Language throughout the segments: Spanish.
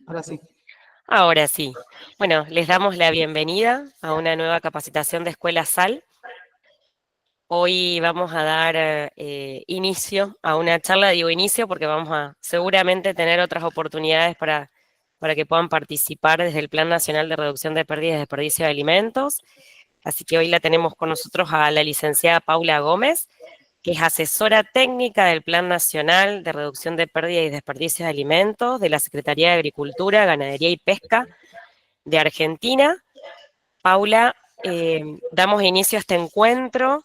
Ahora sí. Ahora sí. Bueno, les damos la bienvenida a una nueva capacitación de Escuela SAL. Hoy vamos a dar inicio a una charla, digo inicio porque vamos a seguramente tener otras oportunidades para que puedan participar desde el Plan Nacional de Reducción de Pérdidas y Desperdicio de Alimentos. Así que hoy la tenemos con nosotros a la licenciada Paula Gómez, que es asesora técnica del Plan Nacional de Reducción de Pérdidas y Desperdicio de Alimentos de la Secretaría de Agricultura, Ganadería y Pesca de Argentina. Paula, damos inicio a este encuentro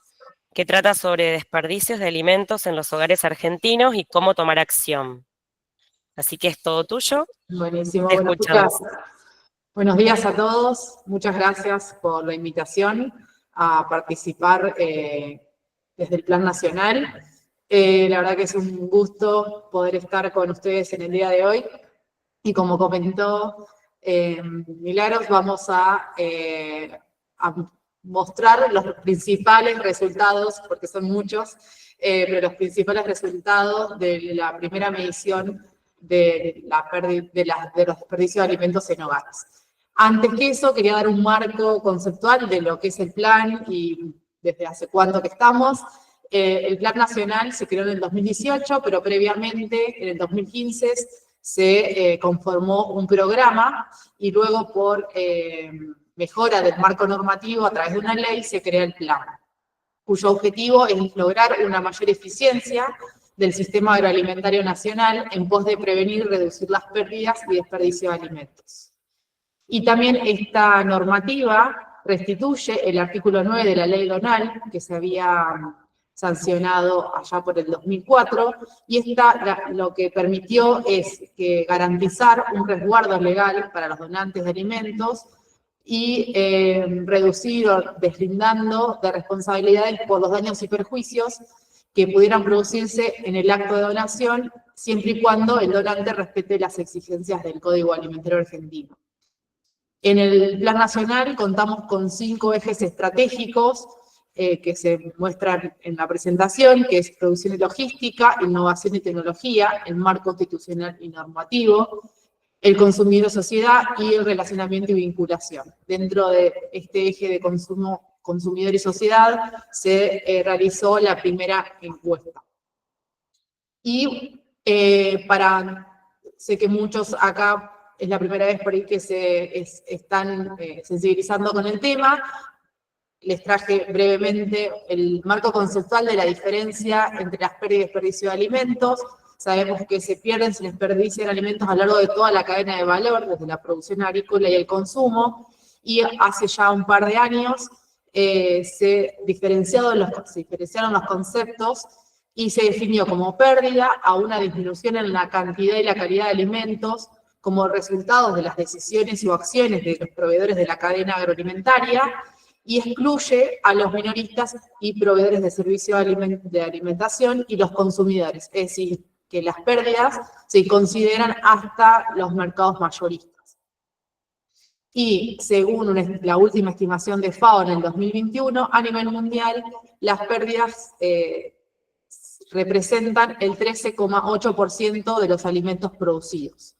que trata sobre desperdicios de alimentos en los hogares argentinos y cómo tomar acción. Así que es todo tuyo, Buenísimo. te Bueno, escuchamos. buenos días a todos. Muchas gracias por la invitación a participar desde el Plan Nacional. La verdad que es un gusto poder estar con ustedes en el día de hoy. Y como comentó Milagros, vamos a mostrar los principales resultados, porque son muchos, pero los principales resultados de la primera medición de los desperdicios de alimentos en hogares. Antes que eso, quería dar un marco conceptual de lo que es el plan y desde hace cuánto que estamos. El Plan Nacional se creó en el 2018, pero previamente, en el 2015, se conformó un programa y luego por mejora del marco normativo a través de una ley se crea el plan, cuyo objetivo es lograr una mayor eficiencia del sistema agroalimentario nacional en pos de prevenir y reducir las pérdidas y desperdicio de alimentos. Y también esta normativa restituye el artículo 9 de la ley Donal, que se había sancionado allá por el 2004, y esta lo que permitió es que garantizar un resguardo legal para los donantes de alimentos y reducir o deslindando de responsabilidades por los daños y perjuicios que pudieran producirse en el acto de donación, siempre y cuando el donante respete las exigencias del Código Alimentario Argentino. En el Plan Nacional contamos con 5 ejes estratégicos que se muestran en la presentación, que es producción y logística, innovación y tecnología, el marco constitucional y normativo, el consumidor sociedad y el relacionamiento y vinculación. Dentro de este eje de consumo, consumidor y sociedad se realizó la primera encuesta. Y sé que muchos acá es la primera vez por ahí que se están sensibilizando con el tema. Les traje brevemente el marco conceptual de la diferencia entre las pérdidas y desperdicio de alimentos. Sabemos que se pierden, se desperdician alimentos a lo largo de toda la cadena de valor, desde la producción agrícola y el consumo, y hace ya un par de años se diferenciaron los conceptos y se definió como pérdida a una disminución en la cantidad y la calidad de alimentos como resultado de las decisiones o acciones de los proveedores de la cadena agroalimentaria, y excluye a los minoristas y proveedores de servicios de alimentación y los consumidores, es decir, que las pérdidas se consideran hasta los mercados mayoristas. Y según la última estimación de FAO en el 2021, a nivel mundial, las pérdidas representan el 13,8% de los alimentos producidos,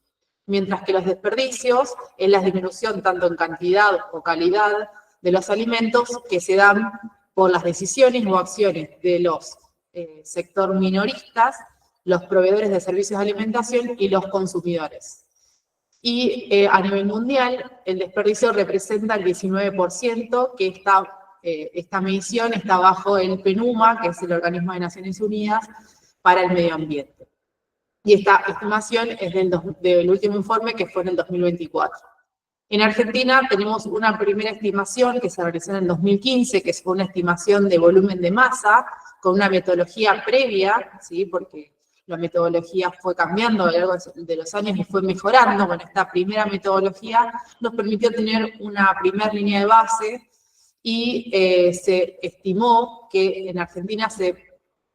mientras que los desperdicios es la disminución tanto en cantidad o calidad de los alimentos que se dan por las decisiones o acciones de los sector minoristas, los proveedores de servicios de alimentación y los consumidores. Y a nivel mundial, el desperdicio representa el 19%, que esta medición está bajo el PNUMA, que es el Organismo de Naciones Unidas para el Medio Ambiente. Y esta estimación es del último informe, que fue en el 2024. En Argentina tenemos una primera estimación que se realizó en el 2015, que fue una estimación de volumen de masa, con una metodología previa, ¿sí? Porque la metodología fue cambiando a lo largo de los años y fue mejorando. Bueno, esta primera metodología nos permitió tener una primera línea de base y se estimó que en Argentina se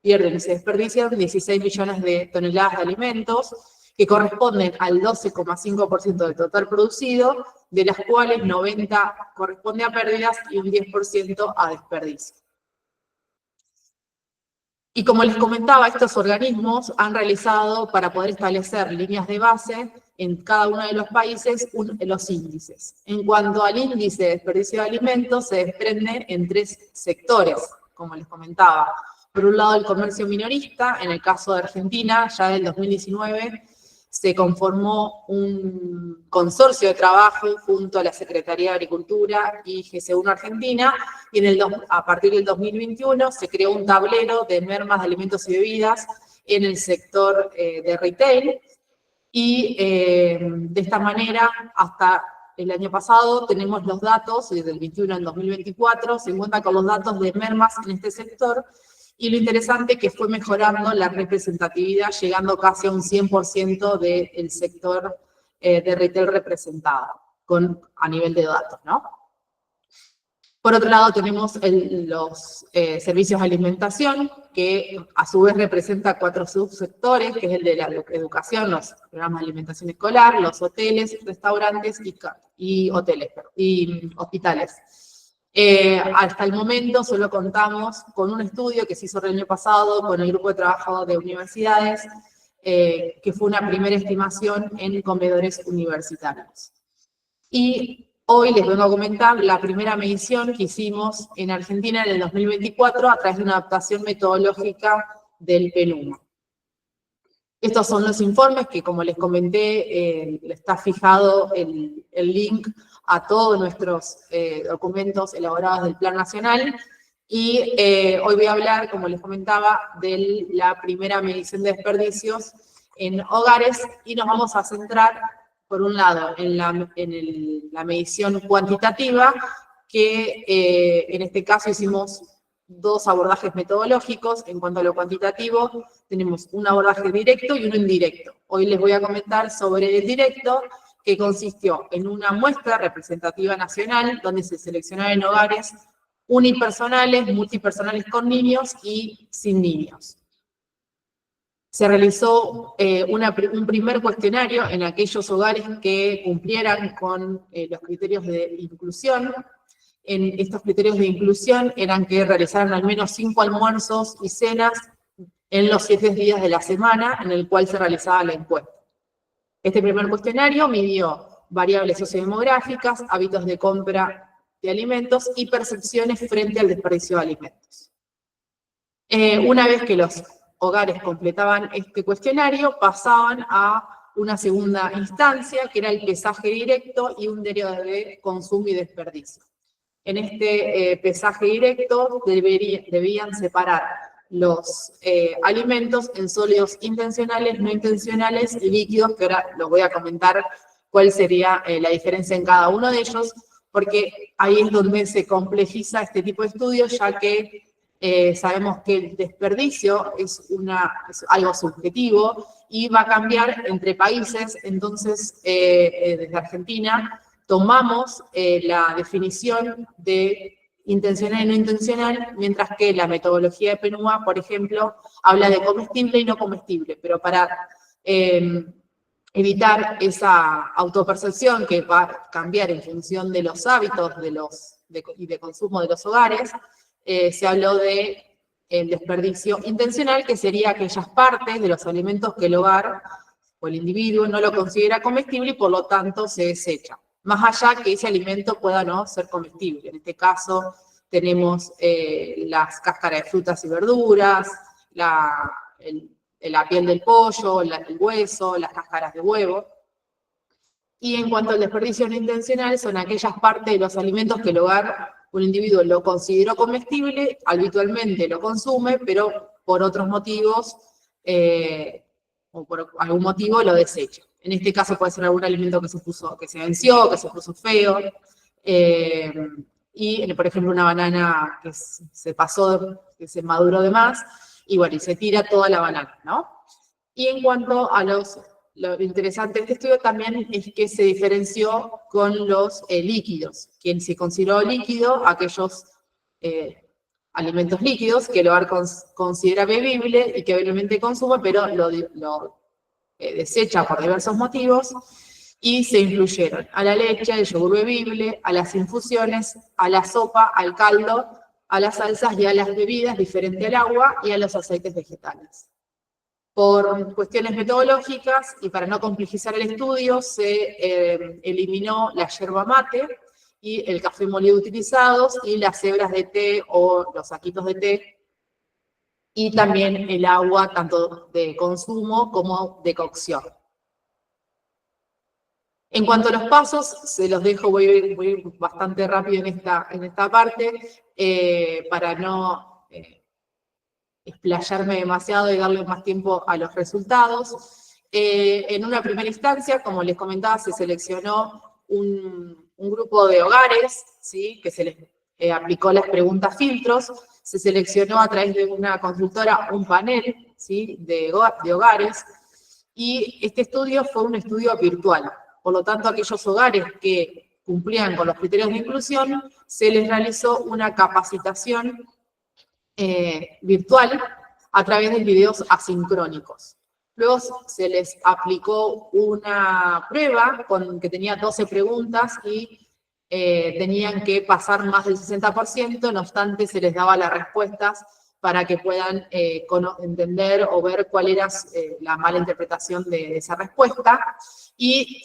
pierden y se desperdician 16 millones de toneladas de alimentos, que corresponden al 12,5% del total producido, de las cuales 90% corresponde a pérdidas y un 10% a desperdicio. Y como les comentaba, estos organismos han realizado, para poder establecer líneas de base en cada uno de los países, los índices. En cuanto al índice de desperdicio de alimentos, se desprende en 3 sectores, como les comentaba. Por un lado, el comercio minorista. En el caso de Argentina, ya del 2019, se conformó un consorcio de trabajo junto a la Secretaría de Agricultura y GC1 Argentina, y a partir del 2021 se creó un tablero de mermas de alimentos y bebidas en el sector de retail, y de esta manera, hasta el año pasado, tenemos los datos, desde el 21 al 2024, se cuenta con los datos de mermas en este sector, y lo interesante es que fue mejorando la representatividad, llegando casi a un 100% del sector de retail representado, a nivel de datos, ¿no? Por otro lado, tenemos los servicios de alimentación, que a su vez representa 4 subsectores, que es el de la educación, los programas de alimentación escolar, los hoteles, restaurantes y hospitales. Hasta el momento solo contamos con un estudio que se hizo el año pasado con el grupo de trabajo de universidades, que fue una primera estimación en comedores universitarios. Y hoy les vengo a comentar la primera medición que hicimos en Argentina en el 2024 a través de una adaptación metodológica del PNUMA. Estos son los informes que, como les comenté, está fijado el link a todos nuestros documentos elaborados del Plan Nacional. Y hoy voy a hablar, como les comentaba, de la primera medición de desperdicios en hogares, y nos vamos a centrar, por un lado, en la medición cuantitativa, que en este caso hicimos 2 abordajes metodológicos. En cuanto a lo cuantitativo, tenemos un abordaje directo y uno indirecto. Hoy les voy a comentar sobre el directo, que consistió en una muestra representativa nacional, donde se seleccionaron hogares unipersonales, multipersonales con niños y sin niños. Se realizó un primer cuestionario en aquellos hogares que cumplieran con los criterios de inclusión. En estos criterios de inclusión eran que realizaran al menos 5 almuerzos y cenas en los 7 días de la semana en el cual se realizaba la encuesta. Este primer cuestionario midió variables sociodemográficas, hábitos de compra de alimentos y percepciones frente al desperdicio de alimentos. Una vez que los hogares completaban este cuestionario, pasaban a una segunda instancia, que era el pesaje directo y un diario de consumo y desperdicio. En este pesaje directo debían separar los alimentos en sólidos intencionales, no intencionales y líquidos, que ahora los voy a comentar cuál sería la diferencia en cada uno de ellos, porque ahí es donde se complejiza este tipo de estudios, ya que sabemos que el desperdicio es algo subjetivo y va a cambiar entre países. Entonces, desde Argentina tomamos la definición de intencional y no intencional, mientras que la metodología de PNUA, por ejemplo, habla de comestible y no comestible, pero para evitar esa autopercepción que va a cambiar en función de los hábitos y de consumo de los hogares, se habló de el desperdicio intencional, que sería aquellas partes de los alimentos que el hogar o el individuo no lo considera comestible y por lo tanto se desecha, más allá que ese alimento pueda no ser comestible. En este caso tenemos las cáscaras de frutas y verduras, la piel del pollo, el hueso, las cáscaras de huevo. Y en cuanto al desperdicio no intencional, son aquellas partes de los alimentos que el hogar, un individuo lo consideró comestible, habitualmente lo consume, pero por otros motivos, o por algún motivo lo desecha. En este caso puede ser algún alimento que se venció, que se puso feo, y por ejemplo una banana que se pasó, que se maduró de más, y bueno, y se tira toda la banana, ¿no? Y en cuanto a lo interesante de este estudio también es que se diferenció con los líquidos, que se consideró líquido aquellos alimentos líquidos que el hogar considera bebible y que obviamente consume, pero lo desecha por diversos motivos, y se incluyeron a la leche, al yogur bebible, a las infusiones, a la sopa, al caldo, a las salsas y a las bebidas, diferente al agua, y a los aceites vegetales. Por cuestiones metodológicas y para no complejizar el estudio, se eliminó la yerba mate y el café molido utilizados y las hebras de té o los saquitos de té, y también el agua tanto de consumo como de cocción. En cuanto a los pasos, se los dejo, voy a ir bastante rápido en esta parte, para no explayarme demasiado y darle más tiempo a los resultados. En una primera instancia, como les comentaba, se seleccionó un grupo de hogares, ¿sí? Que se les aplicó las preguntas filtros. Se seleccionó a través de una consultora un panel, ¿sí? de hogares, y este estudio fue un estudio virtual. Por lo tanto, aquellos hogares que cumplían con los criterios de inclusión, se les realizó una capacitación virtual a través de videos asincrónicos. Luego se les aplicó una prueba que tenía 12 preguntas y tenían que pasar más del 60%, no obstante se les daba las respuestas para que puedan entender o ver cuál era la mala interpretación de esa respuesta, y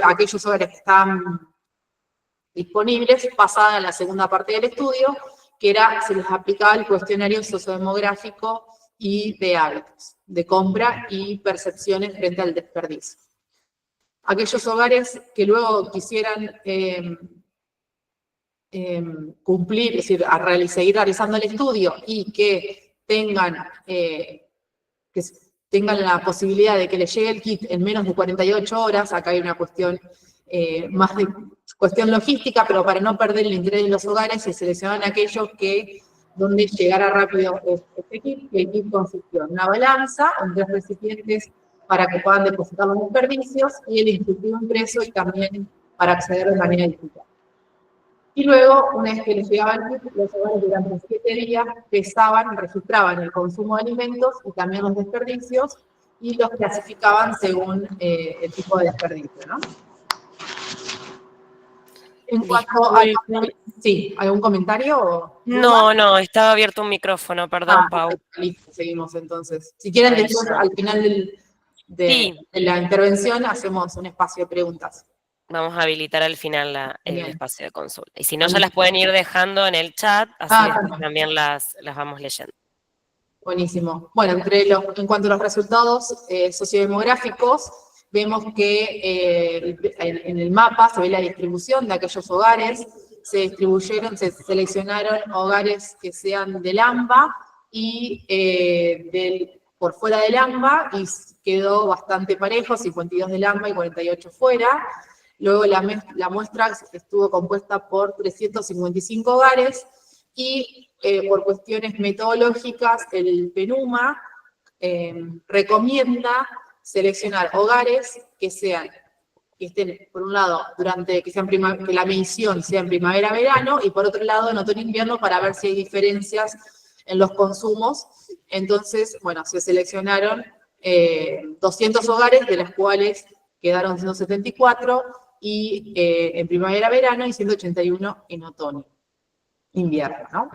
aquellos hogares que estaban disponibles pasaban a la segunda parte del estudio, que se les aplicaba el cuestionario sociodemográfico y de hábitos, de compra y percepciones frente al desperdicio. Aquellos hogares que luego quisieran cumplir, es decir, seguir realizando el estudio y que tengan la posibilidad de que les llegue el kit en menos de 48 horas, acá hay una cuestión más de cuestión logística, pero para no perder el interés de los hogares, se seleccionaron aquellos donde llegara rápido este kit, y el kit consistió en una balanza, en 3 recipientes para que puedan depositar los desperdicios, y el instructivo impreso, y también para acceder de manera digital. Y luego, una vez que les llegaba el kit, los hogares durante 7 días registraban el consumo de alimentos y también los desperdicios, y los clasificaban según el tipo de desperdicio, ¿no? En cuanto a... Sí, ¿algún comentario? No, estaba abierto un micrófono, perdón, Pau. Listo, seguimos entonces. Si quieren, después, al final de la intervención, hacemos un espacio de preguntas. Vamos a habilitar al final el espacio de consulta. Y si no, ya las pueden ir dejando en el chat, así después también las vamos leyendo. Buenísimo. Bueno, en cuanto a los resultados sociodemográficos, vemos que en el mapa se ve la distribución de aquellos hogares. Se seleccionaron hogares que sean del AMBA y por fuera del AMBA, y quedó bastante parejo, 52 del AMBA y 48 fuera. Luego la muestra estuvo compuesta por 355 hogares, y por cuestiones metodológicas, el PENUMA recomienda seleccionar hogares que estén, por un lado, que la medición sea en primavera-verano, y por otro lado en otoño-invierno, para ver si hay diferencias en los consumos. Entonces, bueno, se seleccionaron 200 hogares, de los cuales quedaron 174 en primavera-verano y 181 en otoño-invierno, ¿no?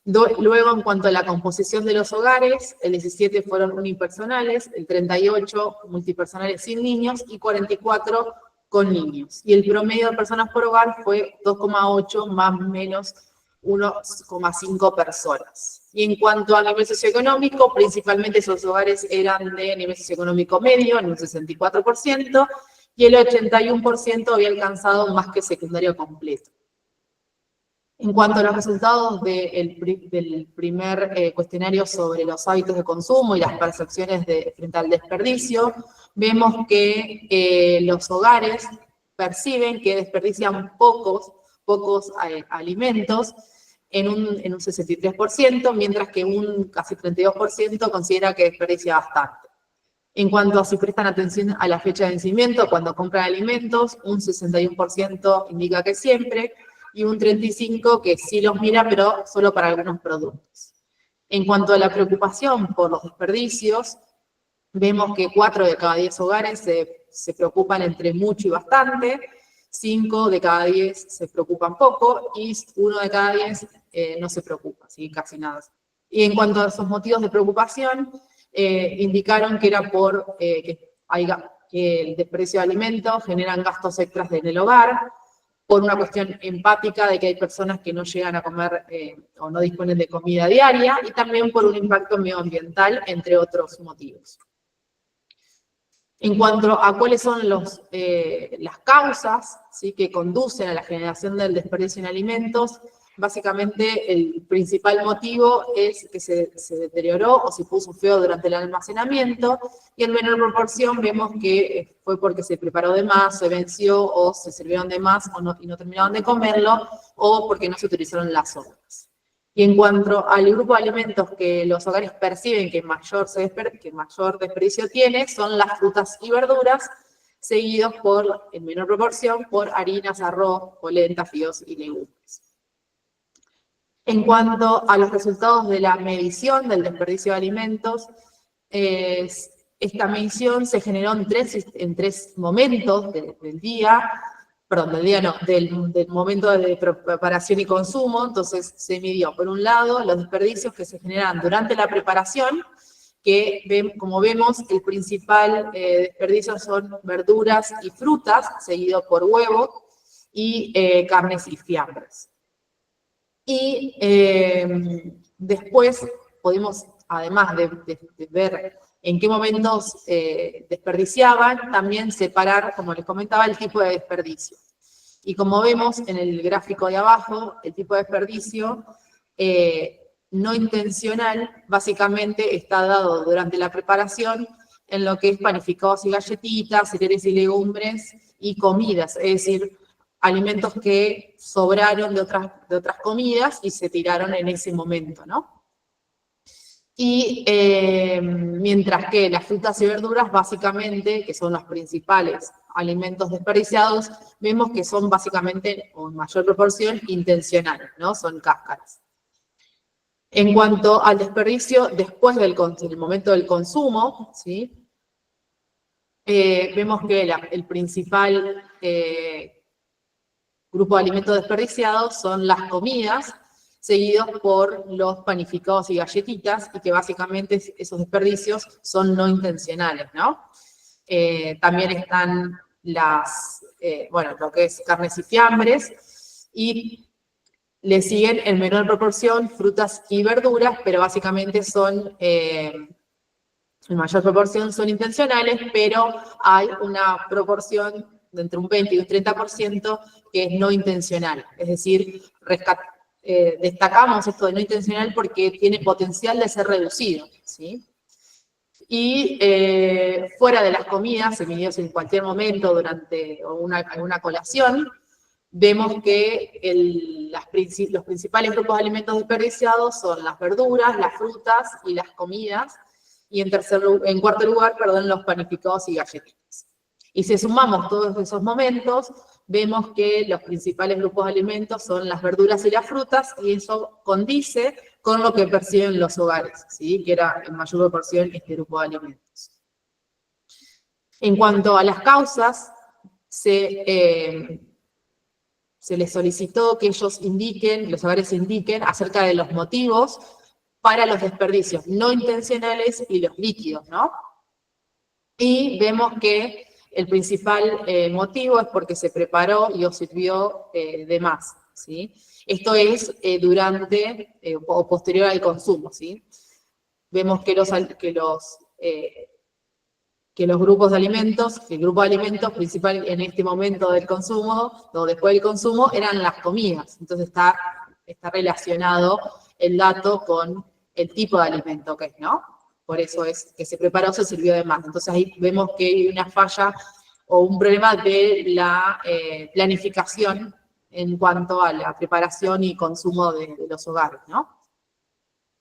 Luego, en cuanto a la composición de los hogares, el 17 fueron unipersonales, el 38 multipersonales sin niños y 44 con niños. Y el promedio de personas por hogar fue 2,8 más o menos 1,5 personas. Y en cuanto a nivel socioeconómico, principalmente esos hogares eran de nivel socioeconómico medio, en un 64%, y el 81% había alcanzado más que secundario completo. En cuanto a los resultados del primer cuestionario sobre los hábitos de consumo y las percepciones frente al desperdicio, vemos que los hogares perciben que desperdician pocos alimentos en un 63%, mientras que un casi 32% considera que desperdicia bastante. En cuanto a si prestan atención a la fecha de vencimiento cuando compran alimentos, un 61% indica que siempre, y un 35% que sí los mira, pero solo para algunos productos. En cuanto a la preocupación por los desperdicios, vemos que 4 de cada 10 hogares se preocupan entre mucho y bastante, 5 de cada 10 se preocupan poco y 1 de cada 10 no se preocupa, ¿sí? Casi nada. Y en cuanto a esos motivos de preocupación, indicaron que era por que el desperdicio de alimentos generan gastos extras en el hogar, por una cuestión empática de que hay personas que no llegan a comer o no disponen de comida diaria, y también por un impacto medioambiental, entre otros motivos. En cuanto a cuáles son las causas, ¿sí?, que conducen a la generación del desperdicio en alimentos, básicamente el principal motivo es que se deterioró o se puso feo durante el almacenamiento, y en menor proporción vemos que fue porque se preparó de más, se venció, o se sirvieron de más y no terminaron de comerlo, o porque no se utilizaron las sobras. Y en cuanto al grupo de alimentos que los hogares perciben que mayor desperdicio tiene, son las frutas y verduras, seguidos en menor proporción, por harinas, arroz, polenta, fideos y legumbres. En cuanto a los resultados de la medición del desperdicio de alimentos, esta medición se generó en tres momentos del día, perdón, del momento de preparación y consumo. Entonces se midió, por un lado, los desperdicios que se generan durante la preparación, que como vemos, el principal desperdicio son verduras y frutas, seguido por huevo y carnes y fiambres. Y después podemos, además de ver en qué momentos desperdiciaban, también separar, como les comentaba, el tipo de desperdicio. Y como vemos en el gráfico de abajo, el tipo de desperdicio no intencional básicamente está dado durante la preparación en lo que es panificados y galletitas, cereales y legumbres y comidas, es decir, alimentos que sobraron de otras comidas y se tiraron en ese momento, ¿no? Y mientras que las frutas y verduras, básicamente, que son los principales alimentos desperdiciados, vemos que son básicamente, o en mayor proporción, intencionales, ¿no? Son cáscaras. En cuanto al desperdicio después del momento del consumo, ¿sí? Vemos que el principal grupo de alimentos desperdiciados son las comidas, seguidos por los panificados y galletitas, y que básicamente esos desperdicios son no intencionales, ¿no? También están lo que es carnes y fiambres, y le siguen en menor proporción frutas y verduras, pero básicamente en mayor proporción son intencionales, pero hay una proporción de entre un 20 y un 30% que es no intencional. Es decir, destacamos esto de no intencional porque tiene potencial de ser reducido, ¿sí? Y fuera de las comidas, emitidas en cualquier momento durante alguna colación, vemos que los principales grupos de alimentos desperdiciados son las verduras, las frutas y las comidas, y en cuarto lugar, los panificados y galletitas. Y si sumamos todos esos momentos, vemos que los principales grupos de alimentos son las verduras y las frutas, y eso condice con lo que perciben los hogares, ¿sí? Que era en mayor proporción este grupo de alimentos. En cuanto a las causas, se les solicitó que los hogares indiquen acerca de los motivos para los desperdicios no intencionales y los líquidos, ¿no? Y vemos que el principal motivo es porque se preparó y o sirvió de más, ¿sí? Esto es durante o posterior al consumo, ¿sí? Vemos que los grupos de alimentos, el grupo de alimentos principal en este momento del consumo, o después del consumo, eran las comidas. Entonces está relacionado el dato con el tipo de alimento que es, ¿no? Por eso es que se preparó, se sirvió de más. Entonces ahí vemos que hay una falla o un problema de la planificación en cuanto a la preparación y consumo de los hogares, ¿no?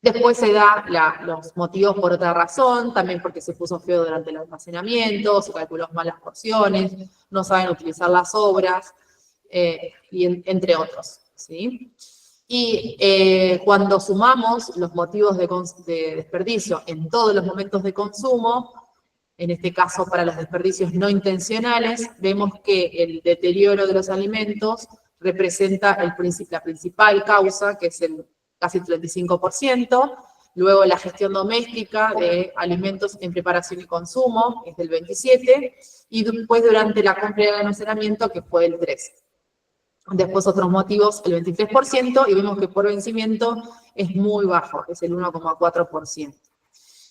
Después se da los motivos por otra razón, también porque se puso feo durante el almacenamiento, se calculó mal las porciones, no saben utilizar las sobras, entre otros, ¿sí? Y cuando sumamos los motivos de desperdicio en todos los momentos de consumo, en este caso para los desperdicios no intencionales, vemos que el deterioro de los alimentos representa la principal causa, que es casi el 35%, luego la gestión doméstica de alimentos en preparación y consumo, que es del 27%, y después durante la compra y el almacenamiento, que fue el 13%. Después otros motivos, el 23%, y vemos que por vencimiento es muy bajo, es el 1,4%.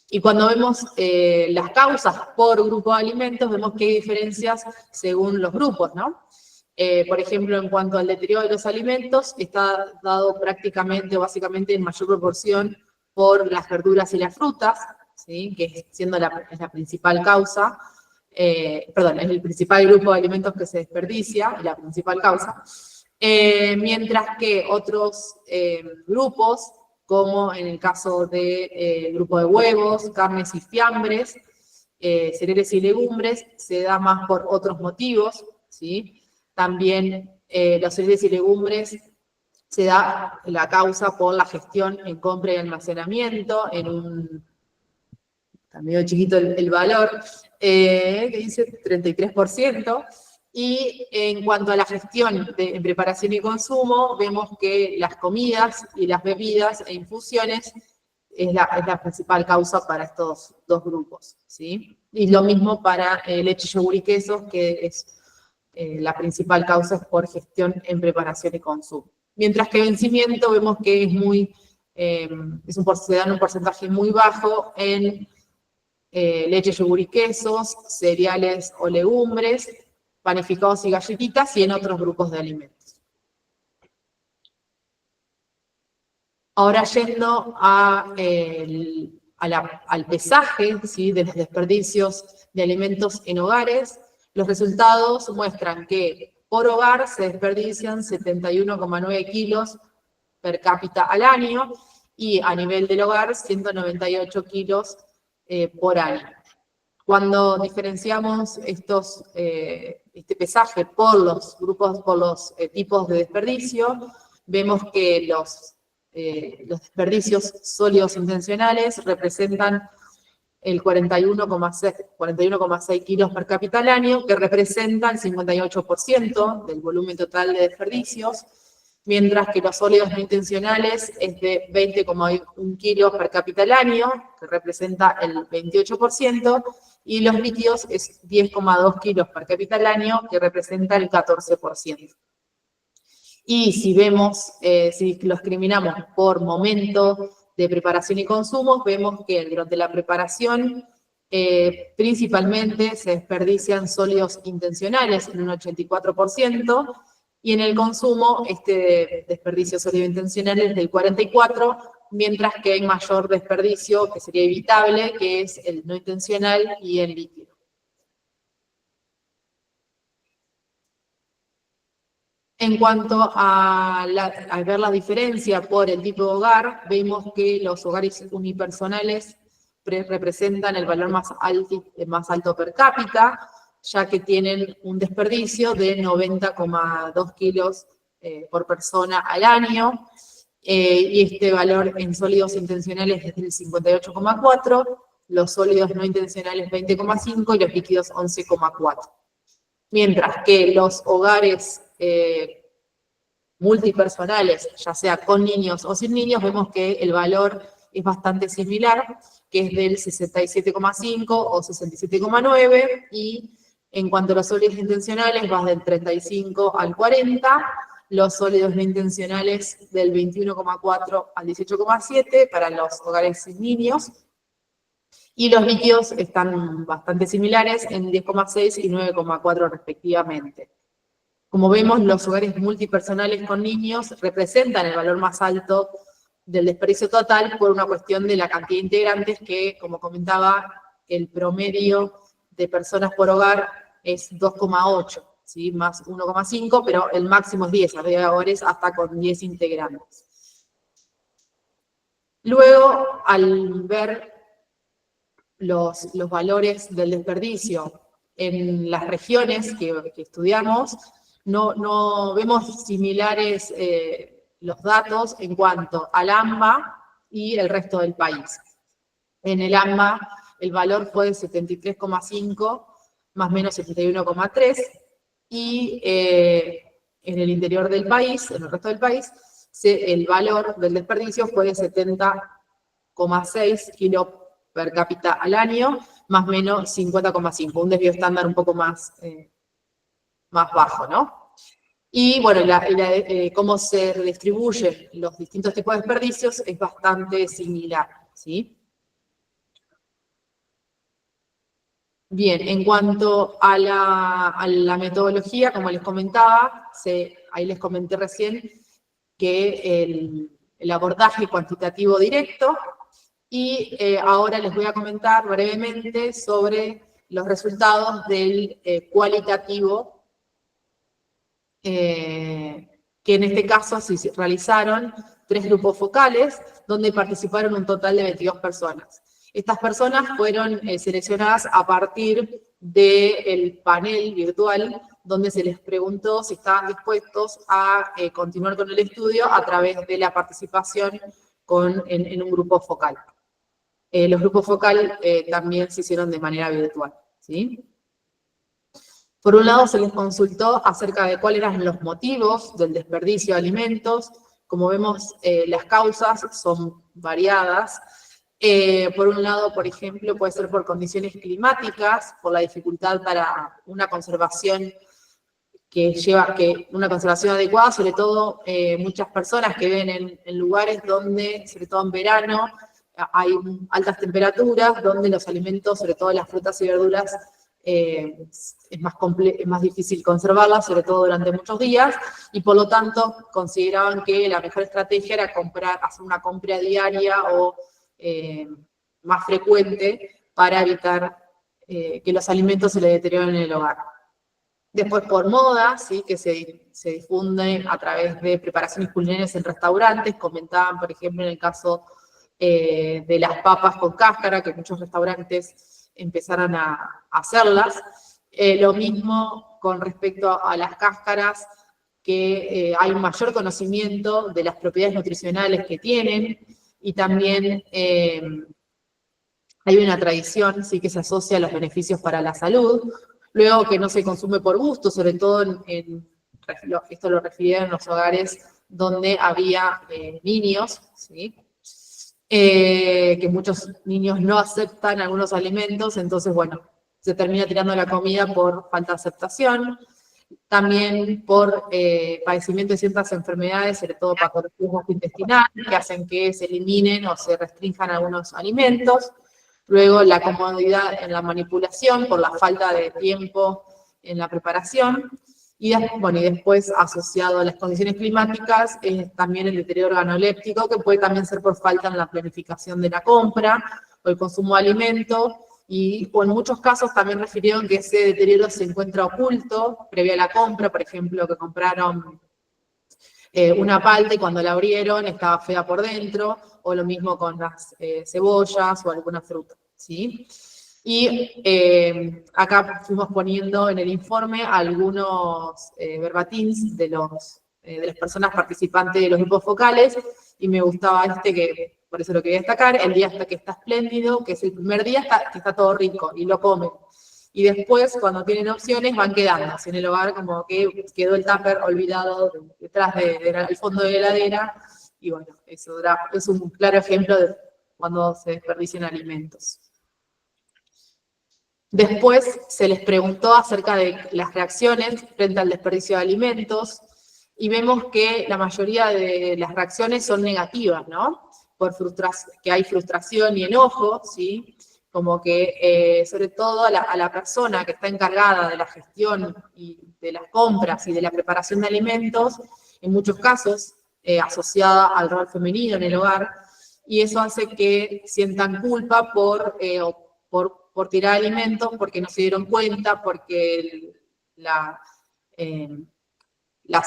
Y cuando vemos las causas por grupo de alimentos, vemos que hay diferencias según los grupos, ¿no? Por ejemplo, en cuanto al deterioro de los alimentos, está dado prácticamente o básicamente en mayor proporción por las verduras y las frutas, ¿sí? Que siendo es la principal causa, perdón, es el principal grupo de alimentos que se desperdicia, la principal causa, mientras que otros grupos, como en el caso del grupo de huevos, carnes y fiambres, cereales y legumbres, se da más por otros motivos, ¿sí? También los cereales y legumbres se da la causa por la gestión en compra y almacenamiento, está medio chiquito el valor, que dice 33%, y en cuanto a la gestión en preparación y consumo, vemos que las comidas y las bebidas e infusiones es la principal causa para estos dos grupos, ¿sí? Y lo mismo para leche, yogur y quesos, que es la principal causa es por gestión en preparación y consumo. Mientras que vencimiento vemos que es se da en un porcentaje muy bajo en leche, yogur y quesos, cereales o legumbres, panificados y galletitas, y en otros grupos de alimentos. Ahora yendo al pesaje, ¿sí?, de los desperdicios de alimentos en hogares, los resultados muestran que por hogar se desperdician 71,9 kilos per cápita al año, y a nivel del hogar 198 kilos por año. Cuando diferenciamos este pesaje por los grupos, por los tipos de desperdicio, vemos que los desperdicios sólidos intencionales representan el 41,6 kilos per cápita al año, que representa el 58% del volumen total de desperdicios, mientras que los sólidos no intencionales es de 20,1 kilos per cápita al año, que representa el 28%, y los líquidos es 10,2 kilos per cápita al año, que representa el 14%. Y si vemos, si los discriminamos por momento de preparación y consumo, vemos que durante la preparación principalmente se desperdician sólidos intencionales en un 84%, y en el consumo este desperdicio sólido intencional es del 44%, mientras que hay mayor desperdicio, que sería evitable, que es el no intencional y el líquido. En cuanto a ver la diferencia por el tipo de hogar, vemos que los hogares unipersonales representan el valor más alto per cápita, ya que tienen un desperdicio de 90,2 kilos por persona al año, y este valor en sólidos intencionales es del 58,4, los sólidos no intencionales 20,5 y los líquidos 11,4. Mientras que los hogares multipersonales, ya sea con niños o sin niños, vemos que el valor es bastante similar, que es del 67,5 o 67,9, y en cuanto a los sólidos intencionales va del 35 al 40, los sólidos no intencionales del 21,4 al 18,7 para los hogares sin niños, y los líquidos están bastante similares en 10,6 y 9,4 respectivamente. Como vemos, los hogares multipersonales con niños representan el valor más alto del desperdicio total por una cuestión de la cantidad de integrantes que, como comentaba, el promedio de personas por hogar es 2,8, ¿sí? Más 1,5, pero el máximo es 10, había hogares hasta con 10 integrantes. Luego, al ver los valores del desperdicio en las regiones que estudiamos, no vemos similares los datos en cuanto al AMBA y el resto del país. En el AMBA el valor fue de 73,5, más o menos 71,3, y en el interior del país, en el resto del país, el valor del desperdicio fue de 70,6 kilos per cápita al año, más o menos 50,5, un desvío estándar un poco más bajo, ¿no? Y bueno, cómo se redistribuyen los distintos tipos de desperdicios es bastante similar, ¿sí? Bien, en cuanto a la metodología, como les comentaba, ahí les comenté recién que el abordaje cuantitativo directo, y ahora les voy a comentar brevemente sobre los resultados del cualitativo, que en este caso se realizaron 3 grupos focales, donde participaron un total de 22 personas. Estas personas fueron seleccionadas a partir del panel virtual, donde se les preguntó si estaban dispuestos a continuar con el estudio a través de la participación en un grupo focal. Los grupos focales también se hicieron de manera virtual, ¿sí? Por un lado, se les consultó acerca de cuáles eran los motivos del desperdicio de alimentos. Como vemos, las causas son variadas. Por un lado, por ejemplo, puede ser por condiciones climáticas, por la dificultad para una conservación una conservación adecuada, sobre todo muchas personas que viven en lugares donde, sobre todo en verano, hay altas temperaturas, donde los alimentos, sobre todo las frutas y verduras, es más difícil conservarlas, sobre todo durante muchos días, y por lo tanto consideraban que la mejor estrategia era hacer una compra diaria o más frecuente para evitar que los alimentos se le deterioren en el hogar. Después por moda, ¿sí? Que se difunde a través de preparaciones culinarias en restaurantes. Comentaban, por ejemplo, en el caso de las papas con cáscara, que muchos restaurantes empezaron a hacerlas. Lo mismo con respecto a las cáscaras, que hay un mayor conocimiento de las propiedades nutricionales que tienen, y también hay una tradición, sí, que se asocia a los beneficios para la salud. Luego, que no se consume por gusto, sobre todo esto lo refirieron en los hogares donde había niños, ¿sí? Que muchos niños no aceptan algunos alimentos, entonces, bueno, se termina tirando la comida por falta de aceptación. También por padecimiento de ciertas enfermedades, sobre todo patologías gastrointestinales, que hacen que se eliminen o se restrinjan algunos alimentos. Luego, la comodidad en la manipulación por la falta de tiempo en la preparación. Y después, asociado a las condiciones climáticas, también el deterioro organoléptico, que puede también ser por falta en la planificación de la compra o el consumo de alimentos. O en muchos casos también refirieron que ese deterioro se encuentra oculto previo a la compra. Por ejemplo, que compraron una palta y cuando la abrieron estaba fea por dentro, o lo mismo con las cebollas o alguna fruta, ¿sí? Y acá fuimos poniendo en el informe algunos verbatins de las personas participantes de los grupos focales, y me gustaba que por eso lo quería destacar: el día que está espléndido, que es el primer día que está todo rico, y lo comen. Y después, cuando tienen opciones, van quedándose en el hogar, como que quedó el tupper olvidado detrás del fondo de la heladera, y bueno, eso es un claro ejemplo de cuando se desperdician alimentos. Después se les preguntó acerca de las reacciones frente al desperdicio de alimentos, y vemos que la mayoría de las reacciones son negativas, ¿no? Que hay frustración y enojo, ¿sí? Como que, sobre todo a la persona que está encargada de la gestión y de las compras y de la preparación de alimentos, en muchos casos asociada al rol femenino en el hogar, y eso hace que sientan culpa por tirar alimentos, porque no se dieron cuenta, porque las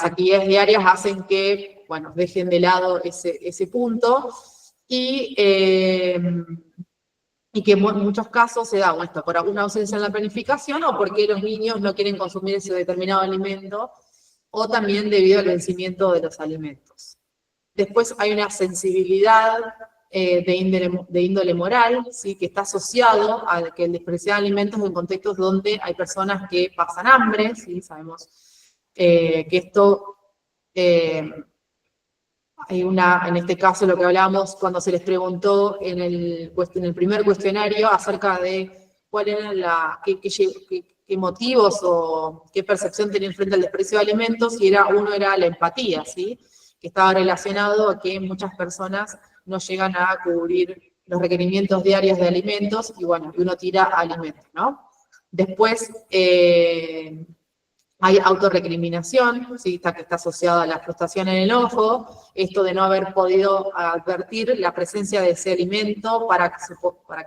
actividades diarias hacen que, bueno, dejen de lado ese punto, y que en muchos casos se da esto por alguna ausencia en la planificación, o porque los niños no quieren consumir ese determinado alimento, o también debido al vencimiento de los alimentos. Después hay una sensibilidad de índole moral, ¿sí? Que está asociado a que el desperdiciar alimentos en contextos donde hay personas que pasan hambre, ¿sí? Sabemos que esto, hay en este caso lo que hablábamos cuando se les preguntó en el primer cuestionario acerca de cuál eran qué motivos o qué percepción tenían frente al desperdicio de alimentos, y uno era la empatía, ¿sí? Que estaba relacionado a que muchas personas no llegan a cubrir los requerimientos diarios de alimentos, y bueno, uno tira alimentos, ¿no? Después, hay autorrecriminación, ¿sí? Que está asociada a la frustración en el enojo, esto de no haber podido advertir la presencia de ese alimento para que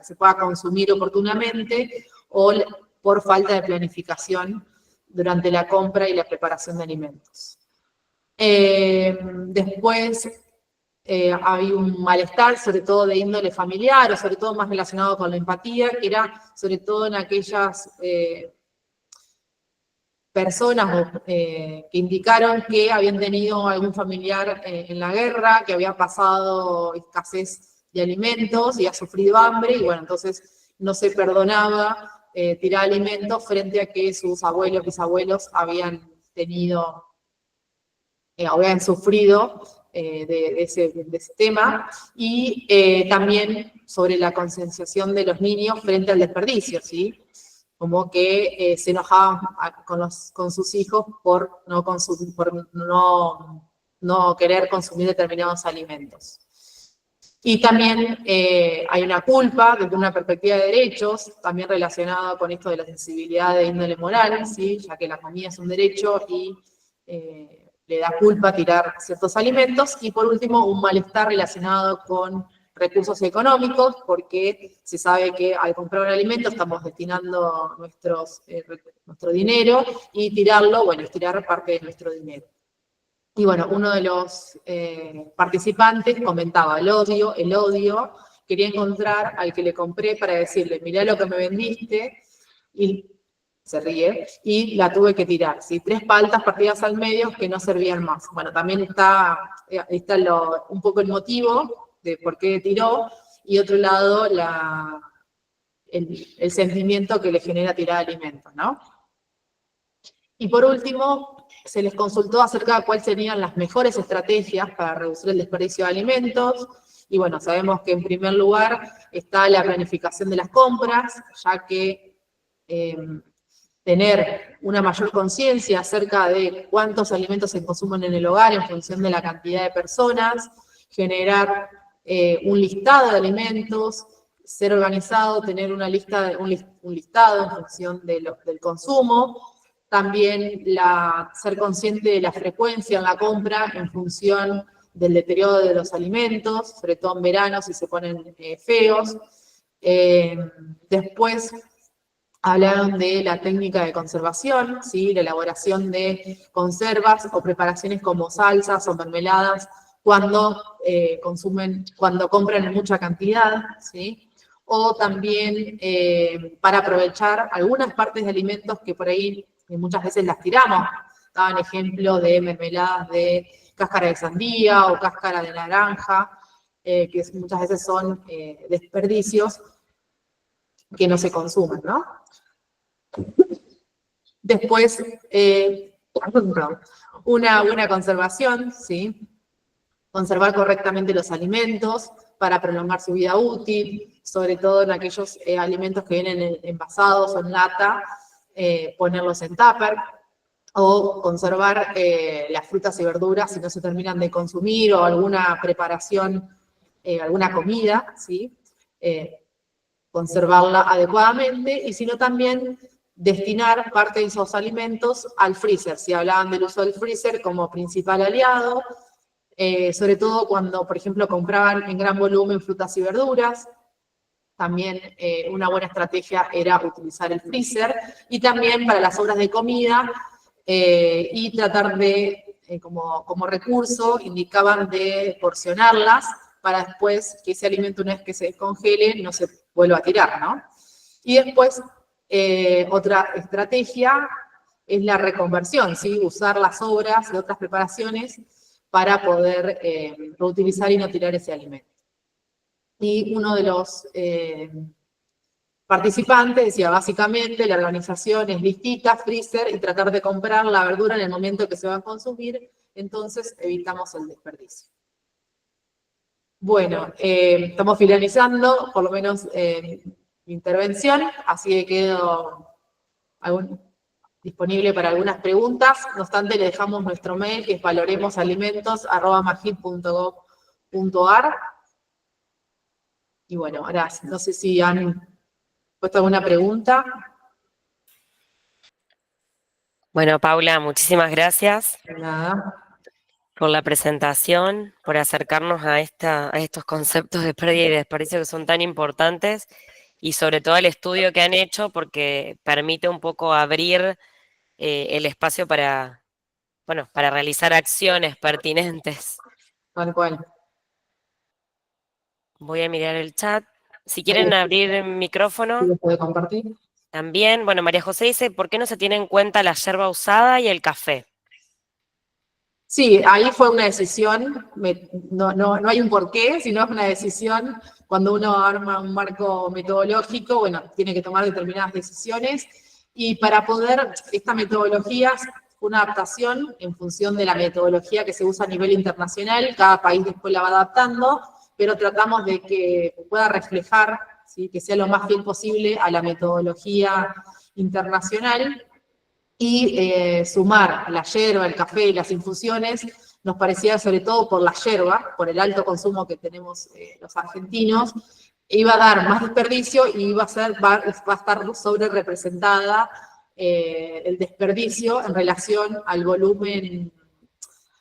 se pueda consumir oportunamente, o por falta de planificación durante la compra y la preparación de alimentos. Después hay un malestar, sobre todo de índole familiar, o sobre todo más relacionado con la empatía, que era sobre todo en aquellas personas que indicaron que habían tenido algún familiar en la guerra, que había pasado escasez de alimentos y ha sufrido hambre, y bueno, entonces no se perdonaba tirar alimentos frente a que sus abuelos, bisabuelos habían sufrido de ese tema, y también sobre la concienciación de los niños frente al desperdicio, ¿sí? Como que se enojaban con sus hijos por no querer consumir determinados alimentos. Y también hay una culpa desde una perspectiva de derechos, también relacionada con esto de la sensibilidad de índole moral, ¿sí? Ya que la comida es un derecho y le da culpa tirar ciertos alimentos. Y por último, un malestar relacionado con recursos económicos, porque se sabe que al comprar un alimento estamos destinando nuestro dinero, y tirarlo, bueno, es tirar parte de nuestro dinero. Y bueno, uno de los participantes comentaba el odio, quería encontrar al que le compré para decirle, mirá lo que me vendiste, y se ríe, y la tuve que tirar, ¿sí? 3 paltas partidas al medio que no servían más. Bueno, también está un poco el motivo de por qué tiró, y otro lado el sentimiento que le genera tirar alimentos, ¿no? Y por último, se les consultó acerca de cuáles serían las mejores estrategias para reducir el desperdicio de alimentos. Y bueno, sabemos que en primer lugar está la planificación de las compras, ya que tener una mayor conciencia acerca de cuántos alimentos se consumen en el hogar en función de la cantidad de personas, generar un listado de alimentos, ser organizado, tener un listado en función del consumo. También ser consciente de la frecuencia en la compra en función del deterioro de los alimentos, sobre todo en verano si se ponen feos. Después hablaron de la técnica de conservación, ¿sí? La elaboración de conservas o preparaciones como salsas o mermeladas cuando compran en mucha cantidad, ¿sí? O también para aprovechar algunas partes de alimentos que por ahí muchas veces las tiramos. Daban ejemplo de mermeladas de cáscara de sandía o cáscara de naranja, que muchas veces son desperdicios que no se consumen, ¿no? Después, una buena conservación, ¿sí? Conservar correctamente los alimentos para prolongar su vida útil, sobre todo en aquellos alimentos que vienen envasados o en lata, ponerlos en tupper, o conservar las frutas y verduras si no se terminan de consumir, o alguna preparación, alguna comida, ¿sí? Conservarla adecuadamente, y si no también destinar parte de esos alimentos al freezer. Si hablaban del uso del freezer como principal aliado, sobre todo cuando, por ejemplo, compraban en gran volumen frutas y verduras, también una buena estrategia era utilizar el freezer, y también para las sobras de comida, y tratar de, como recurso, indicaban de porcionarlas para después que ese alimento, una vez que se descongele, no se vuelva a tirar, ¿no? Y después, otra estrategia es la reconversión, ¿sí? Usar las sobras de otras preparaciones para poder reutilizar y no tirar ese alimento. y uno de los participantes decía, básicamente, la organización es listita, freezer, y tratar de comprar la verdura en el momento que se va a consumir, entonces evitamos el desperdicio. Bueno, estamos finalizando, por lo menos mi intervención, así que quedo disponible para algunas preguntas. No obstante, le dejamos nuestro mail, que es valoremosalimentos@magid.gov.ar. Y bueno, ahora no sé si han puesto alguna pregunta. Bueno, Paula, muchísimas gracias Nada. por la presentación, por acercarnos a estos conceptos de pérdida y desperdicio que son tan importantes, y sobre todo el estudio que han hecho, porque permite un poco abrir el espacio para, bueno, para realizar acciones pertinentes. Tal cual. Voy a mirar el chat. Si Ahí quieren abrir el micrófono, lo puede compartir. también. Bueno, María José dice, ¿por qué no se tiene en cuenta la yerba usada y el café? Sí, ahí fue una decisión, no hay un porqué, sino es una decisión. Cuando uno arma un marco metodológico, bueno, tiene que tomar determinadas decisiones, y para poder, esta metodología es una adaptación en función de la metodología que se usa a nivel internacional, cada país después la va adaptando, pero tratamos de que pueda reflejar, ¿sí?, que sea lo más fiel posible a la metodología internacional. Y sumar la yerba, el café y las infusiones, nos parecía, sobre todo por la yerba, por el alto consumo que tenemos los argentinos, iba a dar más desperdicio y va a estar sobre representada el desperdicio en relación al volumen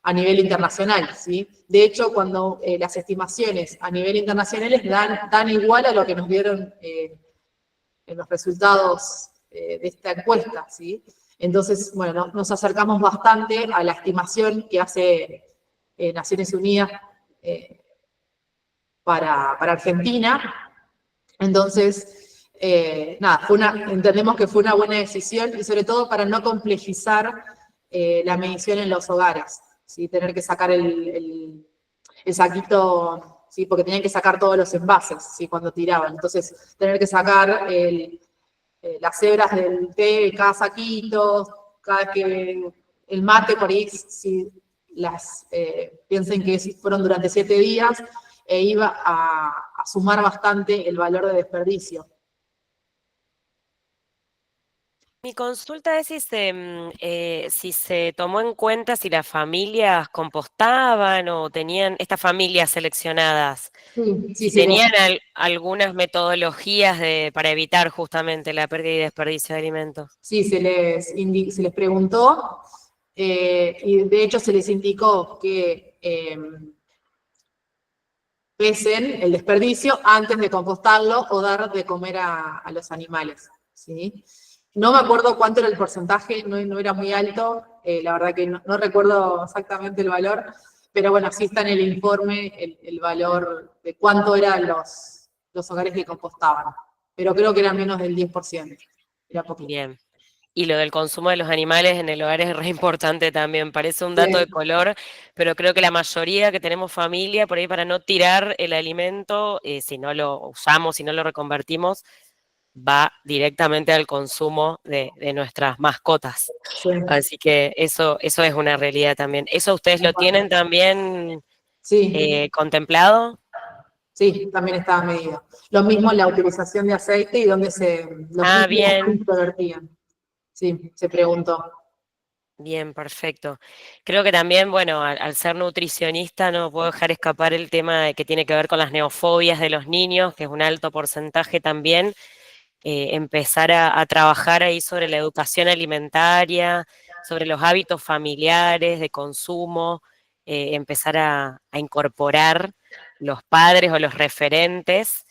a nivel internacional, ¿sí? De hecho, cuando las estimaciones a nivel internacionales dan igual a lo que nos dieron en los resultados de esta encuesta, ¿sí? Entonces, bueno, nos acercamos bastante a la estimación que hace Naciones Unidas para Argentina. Entonces, nada, entendemos que fue una buena decisión, y sobre todo para no complejizar la medición en los hogares, ¿sí? Tener que sacar el saquito, ¿sí? Porque tenían que sacar todos los envases, ¿sí?, cuando tiraban. Entonces, tener que sacar las hebras del té, cada saquito, cada que el mate, por ahí, si piensen que fueron durante 7 días, iba a sumar bastante el valor de desperdicio. Mi consulta es si se tomó en cuenta si las familias compostaban o tenían estas familias seleccionadas, Sí, si sí, tenían algunas metodologías para evitar justamente la pérdida y desperdicio de alimentos. sí, se les preguntó, y de hecho se les indicó que pesen el desperdicio antes de compostarlo o dar de comer a los animales, ¿sí? No me acuerdo cuánto era el porcentaje, no era muy alto, la verdad que no recuerdo exactamente el valor, pero bueno, sí está en el informe el valor de cuánto eran los hogares que compostaban, pero creo que era menos del 10%, era poquito. Bien. Y lo del consumo de los animales en el hogar es re importante también. Parece un dato Bien. de color, pero creo que la mayoría que tenemos familia, por ahí para no tirar el alimento, si no lo usamos, si no lo reconvertimos, va directamente al consumo de nuestras mascotas. Sí. Así que eso es una realidad también. ¿Eso ustedes lo tienen también Sí, contemplado? sí, también estaba medido. Lo mismo la utilización de aceite y dónde los Bien. líquidos se vertían. Sí, se preguntó. Bien, perfecto. Creo que también, bueno, al ser nutricionista no puedo dejar escapar el tema que tiene que ver con las neofobias de los niños, que es un alto porcentaje también. Empezar a trabajar ahí sobre la educación alimentaria, sobre los hábitos familiares de consumo, empezar a incorporar los padres o los referentes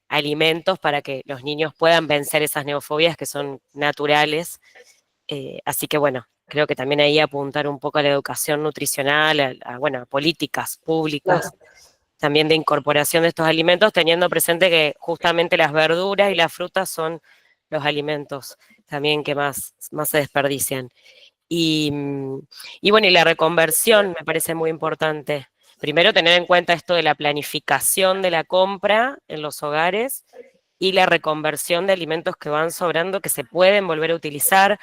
alimentos para que los niños puedan vencer esas neofobias que son naturales. Así que bueno, creo que también ahí apuntar un poco a la educación nutricional, bueno, a políticas públicas Claro. también de incorporación de estos alimentos, teniendo presente que justamente las verduras y las frutas son los alimentos también que más se desperdician. Y bueno, y la reconversión me parece muy importante. primero tener en cuenta esto de la planificación de la compra en los hogares y la reconversión de alimentos que van sobrando que se pueden volver a utilizar,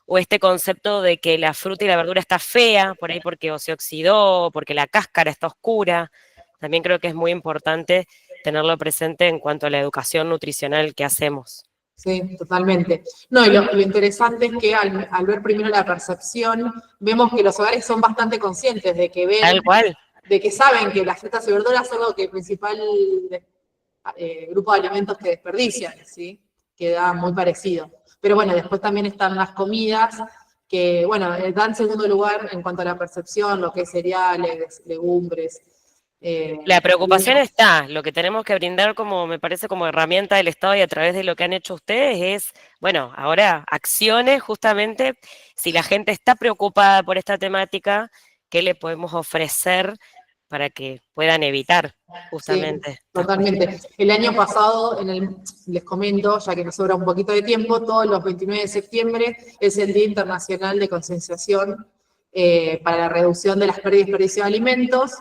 o este concepto de que la fruta y la verdura está fea, por ahí porque o se oxidó, o porque la cáscara está oscura. También creo que es muy importante tenerlo presente en cuanto a la educación nutricional que hacemos. Sí, totalmente. No, y lo interesante es que al ver primero la percepción, vemos que los hogares son bastante conscientes de que ven, Tal cual. de que saben que las frutas y verduras son lo que el principal grupo de alimentos que desperdician, ¿sí? Queda muy parecido. Pero bueno, después también están las comidas, que bueno, dan segundo lugar en cuanto a la percepción, lo que es cereales, legumbres. La preocupación está, lo que tenemos que brindar como, me parece, como herramienta del Estado y a través de lo que han hecho ustedes es, bueno, ahora acciones justamente, si la gente está preocupada por esta temática, ¿qué le podemos ofrecer para que puedan evitar Sí, justamente estas totalmente. cuestiones? El año pasado, les comento, ya que nos sobra un poquito de tiempo, todos los 29 de septiembre es el Día Internacional de Concienciación para la reducción de las pérdidas y desperdicio de alimentos,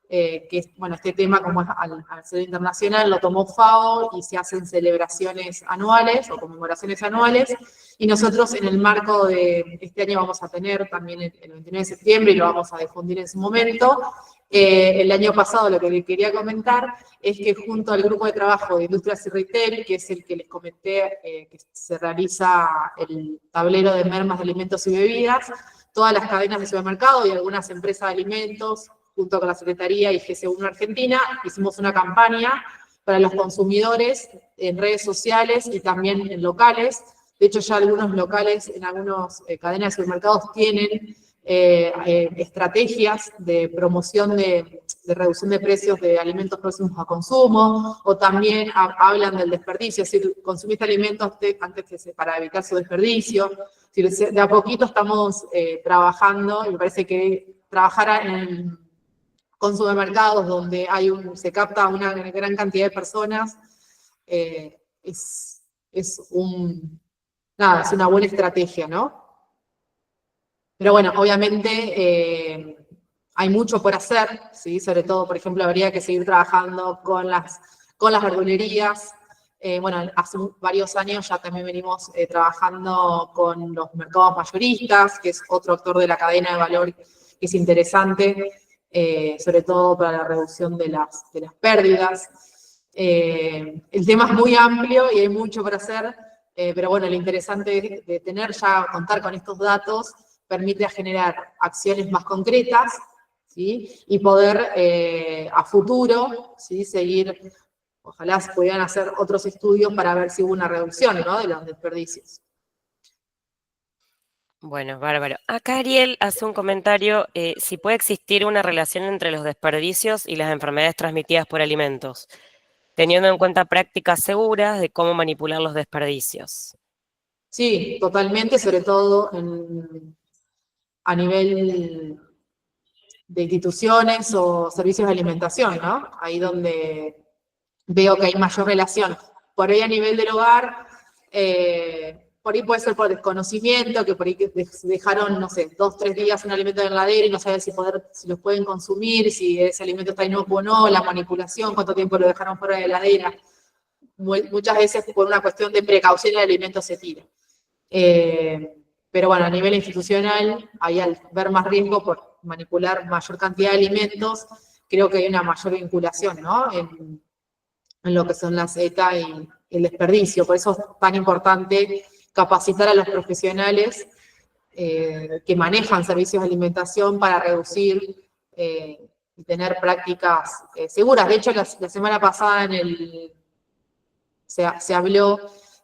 que es, bueno, este tema, como es al ser internacional, lo tomó FAO y se hacen celebraciones anuales o conmemoraciones anuales. Y nosotros en el marco de este año vamos a tener también el 29 de septiembre y lo vamos a difundir en su momento. El año pasado lo que les quería comentar es que junto al grupo de trabajo de Industrias y Retail, que es el que les comenté, que se realiza el tablero de mermas de alimentos y bebidas, todas las cadenas de supermercado y algunas empresas de alimentos, junto con la Secretaría y GC1 Argentina, hicimos una campaña para los consumidores en redes sociales y también en locales. De hecho, ya algunos locales en algunas cadenas de supermercados tienen estrategias de promoción de reducción de precios de alimentos próximos a consumo, o también hablan del desperdicio, es decir, consumiste alimentos antes para evitar su desperdicio. Es decir, de a poquito estamos trabajando, y me parece que trabajar con supermercados donde se capta una gran cantidad de personas es es una buena estrategia, ¿no? Pero bueno, obviamente hay mucho por hacer, ¿sí? Sobre todo, por ejemplo, habría que seguir trabajando con las verdulerías. Bueno, hace varios años ya también venimos trabajando con los mercados mayoristas, que es otro actor de la cadena de valor que es interesante, sobre todo para la reducción de las pérdidas. El tema es muy amplio y hay mucho por hacer, pero bueno, lo interesante de tener ya, contar con estos datos, permite generar acciones más concretas, ¿sí? Y poder a futuro, ¿sí? Seguir, ojalá se pudieran hacer otros estudios para ver si hubo una reducción, ¿no? De los desperdicios. Bueno, bárbaro. Acá Ariel hace un comentario, si puede existir una relación entre los desperdicios y las enfermedades transmitidas por alimentos, teniendo en cuenta prácticas seguras de cómo manipular los desperdicios. Sí, totalmente, sobre todo a nivel de instituciones o servicios de alimentación, ¿no? Ahí donde veo que hay mayor relación. Por ahí a nivel del hogar, por ahí puede ser por desconocimiento, que por ahí dejaron, no sé, 2, 3 días un alimento en la heladera y no saben si los pueden consumir, si ese alimento está inocuo o no, la manipulación, cuánto tiempo lo dejaron fuera de la heladera. Muchas veces por una cuestión de precaución el alimento se tira. Pero bueno, a nivel institucional, ahí al ver más riesgo por manipular mayor cantidad de alimentos, creo que hay una mayor vinculación, ¿no? En lo que son las ETA y el desperdicio. Por eso es tan importante capacitar a los profesionales que manejan servicios de alimentación para reducir y tener prácticas seguras. De hecho, la semana pasada se habló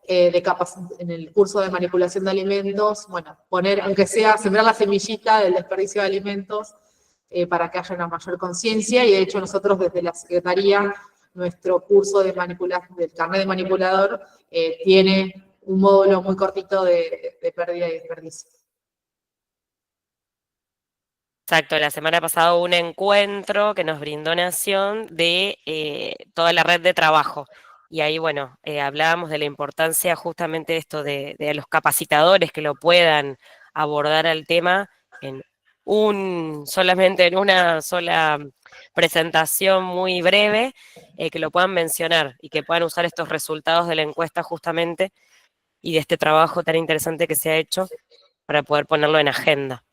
en el curso de manipulación de alimentos, bueno, poner, aunque sea, sembrar la semillita del desperdicio de alimentos para que haya una mayor conciencia, y de hecho nosotros desde la Secretaría, nuestro curso del carnet de manipulador tiene un módulo muy cortito de pérdida y desperdicio. Exacto, la semana pasada hubo un encuentro que nos brindó Nación de toda la red de trabajo. Y ahí, bueno, hablábamos de la importancia justamente de esto de los capacitadores que lo puedan abordar al tema solamente en una sola presentación muy breve, que lo puedan mencionar y que puedan usar estos resultados de la encuesta justamente y de este trabajo tan interesante que se ha hecho para poder ponerlo en agenda.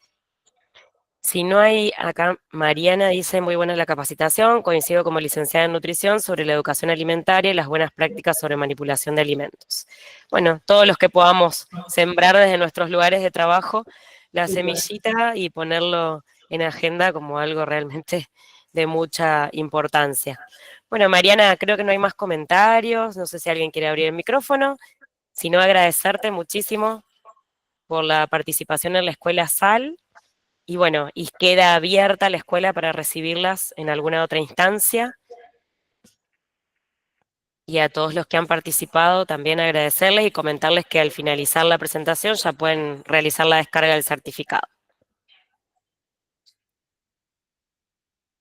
Si no hay, acá Mariana dice, muy buena la capacitación, coincido como licenciada en nutrición sobre la educación alimentaria y las buenas prácticas sobre manipulación de alimentos. Bueno, todos los que podamos sembrar desde nuestros lugares de trabajo la semillita y ponerlo en agenda como algo realmente de mucha importancia. Bueno, Mariana, creo que no hay más comentarios, no sé si alguien quiere abrir el micrófono, si no, agradecerte muchísimo por la participación en la Escuela SAL. Y bueno, y queda abierta la escuela para recibirlas en alguna otra instancia. Y a todos los que han participado también agradecerles y comentarles que al finalizar la presentación ya pueden realizar la descarga del certificado.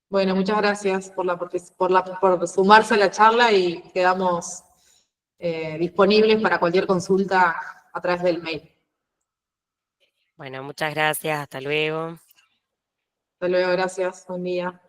Bueno, muchas gracias por sumarse a la charla y quedamos disponibles para cualquier consulta a través del mail. Bueno, muchas gracias, hasta luego. Hasta luego, gracias, buen día.